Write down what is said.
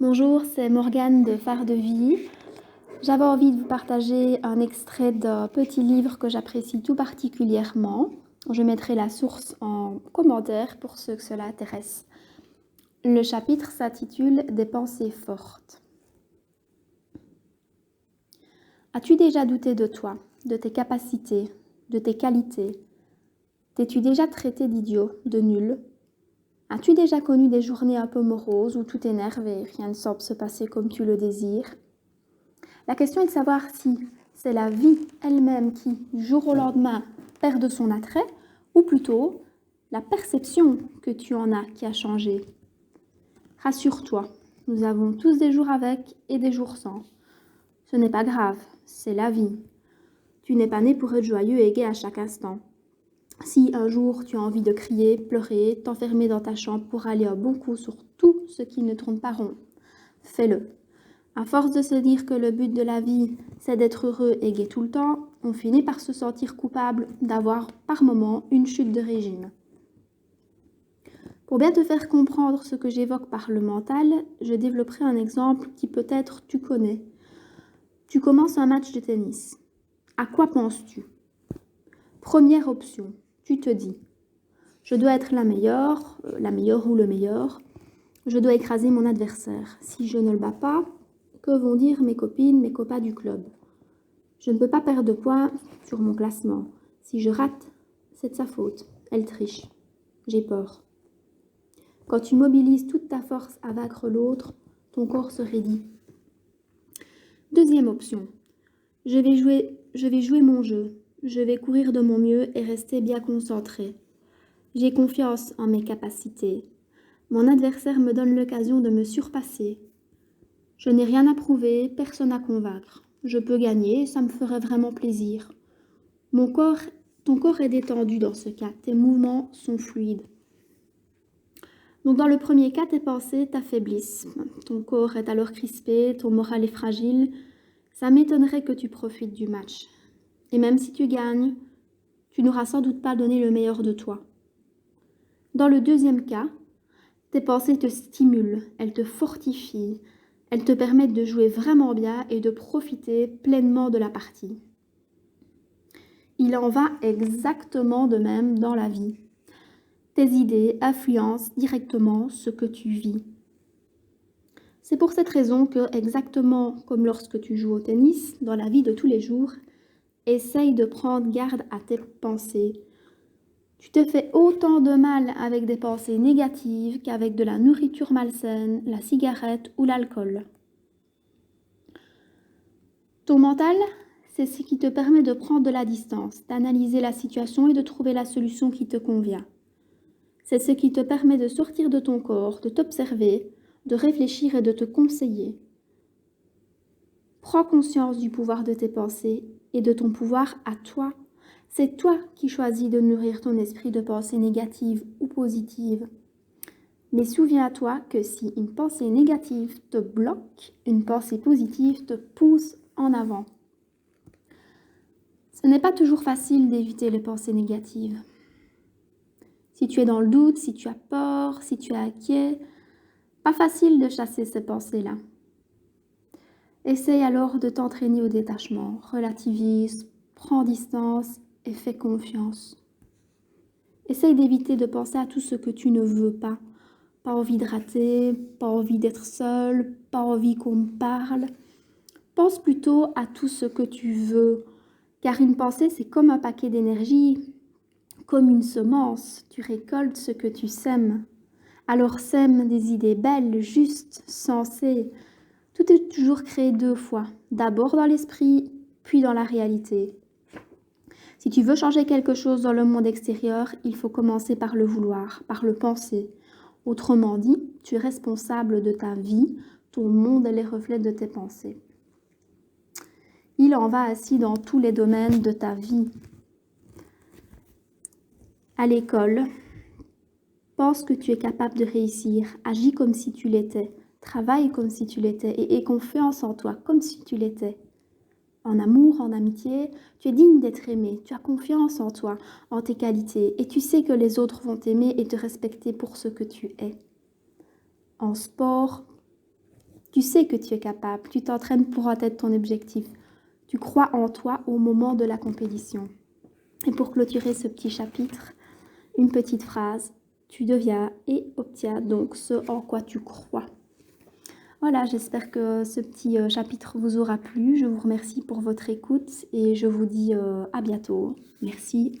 Bonjour, c'est Morgane de Phare de Vie. J'avais envie de vous partager un extrait d'un petit livre que j'apprécie tout particulièrement. Je mettrai la source en commentaire pour ceux que cela intéresse. Le chapitre s'intitule Des pensées fortes. As-tu déjà douté de toi, de tes capacités, de tes qualités? T'es-tu déjà traité d'idiot, de nul? As-tu déjà connu des journées un peu moroses où tout t'énerve et rien ne semble se passer comme tu le désires? La question est de savoir si c'est la vie elle-même qui, du jour au lendemain, perd de son attrait, ou plutôt la perception que tu en as qui a changé. Rassure-toi, nous avons tous des jours avec et des jours sans. Ce n'est pas grave, c'est la vie. Tu n'es pas né pour être joyeux et gai à chaque instant. Si un jour tu as envie de crier, pleurer, t'enfermer dans ta chambre pour aller un bon coup sur tout ce qui ne tourne pas rond, fais-le. À force de se dire que le but de la vie, c'est d'être heureux et gai tout le temps, on finit par se sentir coupable d'avoir, par moments, une chute de régime. Pour bien te faire comprendre ce que j'évoque par le mental, je développerai un exemple qui peut-être tu connais. Tu commences un match de tennis. À quoi penses-tu? Première option, tu te dis « Je dois être la meilleure ou le meilleur. Je dois écraser mon adversaire. Si je ne le bats pas, que vont dire mes copines, mes copains du club? Je ne peux pas perdre de points sur mon classement. Si je rate, c'est de sa faute. Elle triche. J'ai peur. » Quand tu mobilises toute ta force à vaincre l'autre, ton corps se raidit. Deuxième option. Je vais jouer mon jeu. Je vais courir de mon mieux et rester bien concentré. J'ai confiance en mes capacités. Mon adversaire me donne l'occasion de me surpasser. Je n'ai rien à prouver, personne à convaincre. Je peux gagner, ça me ferait vraiment plaisir. Ton corps est détendu dans ce cas, tes mouvements sont fluides. Donc dans le premier cas, tes pensées t'affaiblissent. Ton corps est alors crispé, ton moral est fragile. Ça m'étonnerait que tu profites du match. Et même si tu gagnes, tu n'auras sans doute pas donné le meilleur de toi. Dans le deuxième cas, tes pensées te stimulent, elles te fortifient, elles te permettent de jouer vraiment bien et de profiter pleinement de la partie. Il en va exactement de même dans la vie. Tes idées influencent directement ce que tu vis. C'est pour cette raison que, exactement comme lorsque tu joues au tennis, dans la vie de tous les jours, essaye de prendre garde à tes pensées. Tu te fais autant de mal avec des pensées négatives qu'avec de la nourriture malsaine, la cigarette ou l'alcool. Ton mental, c'est ce qui te permet de prendre de la distance, d'analyser la situation et de trouver la solution qui te convient. C'est ce qui te permet de sortir de ton corps, de t'observer, de réfléchir et de te conseiller. Prends conscience du pouvoir de tes pensées et de ton pouvoir à toi. C'est toi qui choisis de nourrir ton esprit de pensées négatives ou positives. Mais souviens-toi que si une pensée négative te bloque, une pensée positive te pousse en avant. Ce n'est pas toujours facile d'éviter les pensées négatives. Si tu es dans le doute, si tu as peur, si tu es inquiet, pas facile de chasser ces pensées-là. Essaye alors de t'entraîner au détachement, relativise, prends distance et fais confiance. Essaye d'éviter de penser à tout ce que tu ne veux pas. Pas envie de rater, pas envie d'être seul, pas envie qu'on me parle. Pense plutôt à tout ce que tu veux, car une pensée c'est comme un paquet d'énergie, comme une semence, tu récoltes ce que tu sèmes. Alors sème des idées belles, justes, sensées. Tout est toujours créé deux fois, d'abord dans l'esprit, puis dans la réalité. Si tu veux changer quelque chose dans le monde extérieur, il faut commencer par le vouloir, par le penser. Autrement dit, tu es responsable de ta vie, ton monde est les reflets de tes pensées. Il en va ainsi dans tous les domaines de ta vie. À l'école, pense que tu es capable de réussir, agis comme si tu l'étais, travaille comme si tu l'étais et aie confiance en toi comme si tu l'étais. En amour, en amitié, tu es digne d'être aimé, tu as confiance en toi, en tes qualités et tu sais que les autres vont t'aimer et te respecter pour ce que tu es. En sport, Tu sais que tu es capable, tu t'entraînes pour atteindre ton objectif. Tu crois en toi au moment de la compétition. Et pour clôturer ce petit chapitre, une petite phrase. Tu deviens et obtiens donc ce en quoi tu crois. Voilà, j'espère que ce petit chapitre vous aura plu. Je vous remercie pour votre écoute et je vous dis à bientôt. Merci.